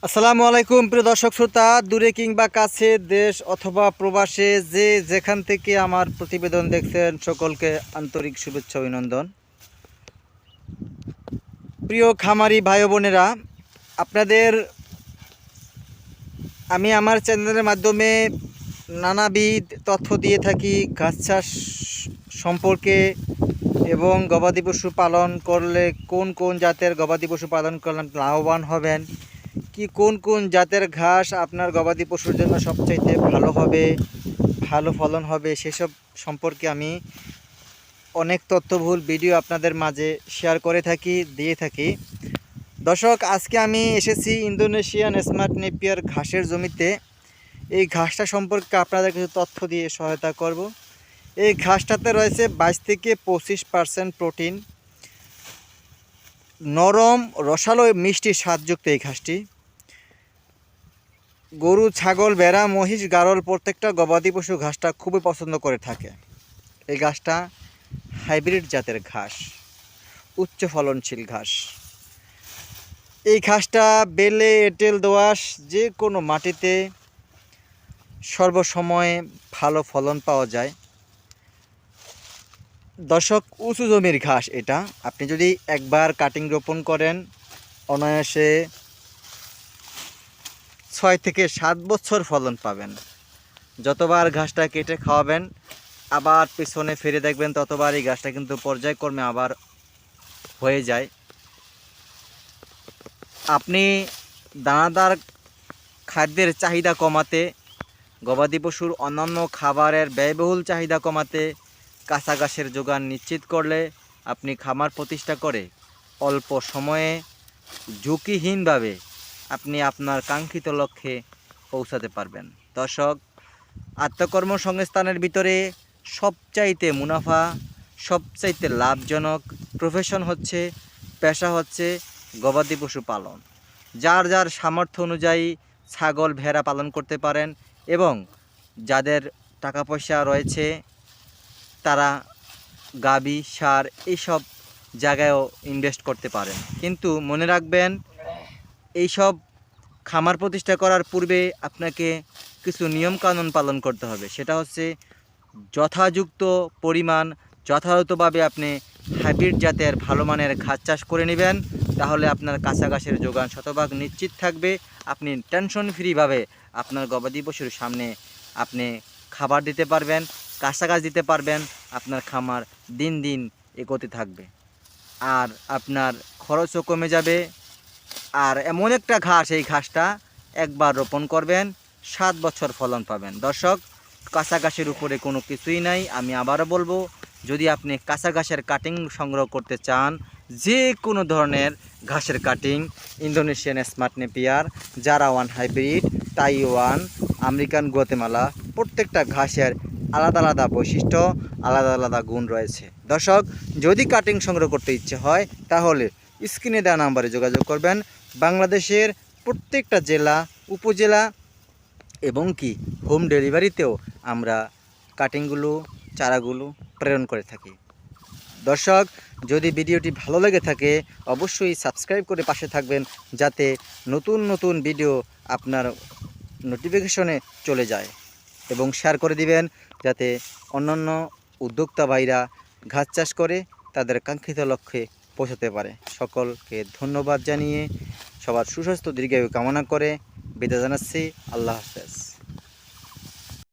আসসালামু আলাইকুম প্রিয় দর্শক শ্রোতা, দূরে কিংবা কাছে, দেশ অথবা প্রবাসে যে যেখান থেকে আমার প্রতিবেদন দেখছেন সকলকে আন্তরিক শুভেচ্ছা অভিনন্দন। প্রিয় খামারি ভাই বোনেরা, আপনাদের আমি আমার চ্যানেলের মাধ্যমে নানাবিধ তথ্য দিয়ে থাকি ঘাস চাষ সম্পর্কে এবং গবাদি পশু পালন করলে কোন কোন জাতের গবাদি পশু পালন করলে লাভবান হবেন, কি কোন কোন জাতের ঘাস আপনার গবাদি পশুর জন্য সবচাইতে ভালো হবে, ভালো ফলন হবে, সেসব সম্পর্কে আমি অনেক তথ্যবহুল ভিডিও আপনাদের মাঝে শেয়ার করে থাকি, দিয়ে থাকি। দর্শক, আজকে আমি এসেছি ইন্দোনেশিয়ান স্মার্ট নেপিয়ার ঘাসের জমিতে। এই ঘাসটা সম্পর্কে আপনাদের কিছু তথ্য দিয়ে সহায়তা করব। এই ঘাসটাতে রয়েছে 22 থেকে 25% প্রোটিন, নরম রসালো মিষ্টি স্বাদযুক্ত এই ঘাসটি গরু, ছাগল, ভেড়া, মহিষ, গাড়ল প্রত্যেকটা গবাদি পশু ঘাসটা খুবই পছন্দ করে থাকে। এই ঘাসটা হাইব্রিড জাতের ঘাস, উচ্চ ফলনশীল ঘাস। এই ঘাসটা বেলে, এঁটেল, দোআঁশ যে কোনো মাটিতে সর্বসময়ে ভালো ফলন পাওয়া যায়। দর্শক, উঁচু জমির ঘাস এটা। আপনি যদি একবার কাটিং রোপণ করেন, অনায়াসে 6 থেকে 7 বছর ফলন পাবেন। যতবার ঘাসটা কেটে খাওয়াবেন, আবার পিছনে ফিরে দেখবেন, ততবার এই ঘাসটা কিন্তু পর্যায়ক্রমে আবার হয়ে যায়। আপনি দানাদার খাদ্যের চাহিদা কমাতে, গবাদি পশুর অন্যান্য খাবারের ব্যয়বহুল চাহিদা কমাতে কাঁচা ঘাসের যোগান নিশ্চিত করলে আপনি খামার প্রতিষ্ঠা করে অল্প সময়ে ঝুঁকিহীনভাবে আপনি আপনার কাঙ্ক্ষিত লক্ষ্যে পৌঁছাতে পারবেন। দর্শক, আত্মকর্মসংস্থানের ভিতরে সবচাইতে মুনাফা, সবচাইতে লাভজনক প্রফেশন হচ্ছে, পেশা হচ্ছে গবাদি পশু পালন। যার যার সামর্থ্য অনুযায়ী ছাগল, ভেড়া পালন করতে পারেন এবং যাদের টাকা পয়সা রয়েছে তারা গাবি, সার এইসব জায়গায়ও ইনভেস্ট করতে পারেন। কিন্তু মনে রাখবেন, এইসব খামার প্রতিষ্ঠা করার পূর্বে আপনাকে কিছু নিয়মকানুন পালন করতে হবে। সেটা হচ্ছে যথাযুক্ত পরিমাণ, যথাযথভাবে আপনি হাইব্রিড জাতের ভালো মানের ঘাস চাষ করে নেবেন। তাহলে আপনার কাঁচা ঘাসের যোগান শতভাগ নিশ্চিত থাকবে। আপনি টেনশন ফ্রিভাবে আপনার গবাদি পশুর সামনে আপনি খাবার দিতে পারবেন, কাঁচা ঘাস দিতে পারবেন। আপনার খামার দিন দিন এগোতে থাকবে আর আপনার খরচও কমে যাবে। আর এমন একটা ঘাস, এই ঘাসটা একবার রোপণ করবেন, 7 বছর ফলন পাবেন। দর্শক, কাঁচা ঘাসের উপরে কোনো কিছুই নাই। আমি আবারও বলবো, যদি আপনি কাঁচা ঘাসের কাটিং সংগ্রহ করতে চান, যে কোনো ধরনের ঘাসের কাটিং, ইন্দোনেশিয়ান স্মার্ট নেপিয়ার, জারাওয়ান হাইব্রিড, তাইওয়ান, আমেরিকান গুয়াতেমালা, প্রত্যেকটা ঘাসের আলাদা আলাদা বৈশিষ্ট্য, আলাদা আলাদা গুণ রয়েছে। দর্শক, যদি কাটিং সংগ্রহ করতে ইচ্ছে হয় তাহলে স্ক্রিনে দেওয়া নাম্বারে যোগাযোগ করবেন। বাংলাদেশের প্রত্যেকটা জেলা, উপজেলা এবং কি হোম ডেলিভারিতেও আমরা কাটিংগুলো, চারাগুলো প্রেরণ করে থাকি। দর্শক, যদি ভিডিওটি ভালো লেগে থাকে অবশ্যই সাবস্ক্রাইব করে পাশে থাকবেন, যাতে নতুন নতুন ভিডিও আপনার নোটিফিকেশনে চলে যায়, এবং শেয়ার করে দিবেন যাতে অন্যান্য উদ্যোক্তা ভাইরা ঘাস চাষ করে তাদের কাঙ্ক্ষিত লক্ষ্যে পৌঁছাতে পারে। সকলকে ধন্যবাদ জানিয়ে সবার সুস্বাস্থ্য দীর্ঘায়ু কামনা করে বিদায় জানাচ্ছি। আল্লাহ হাফেজ।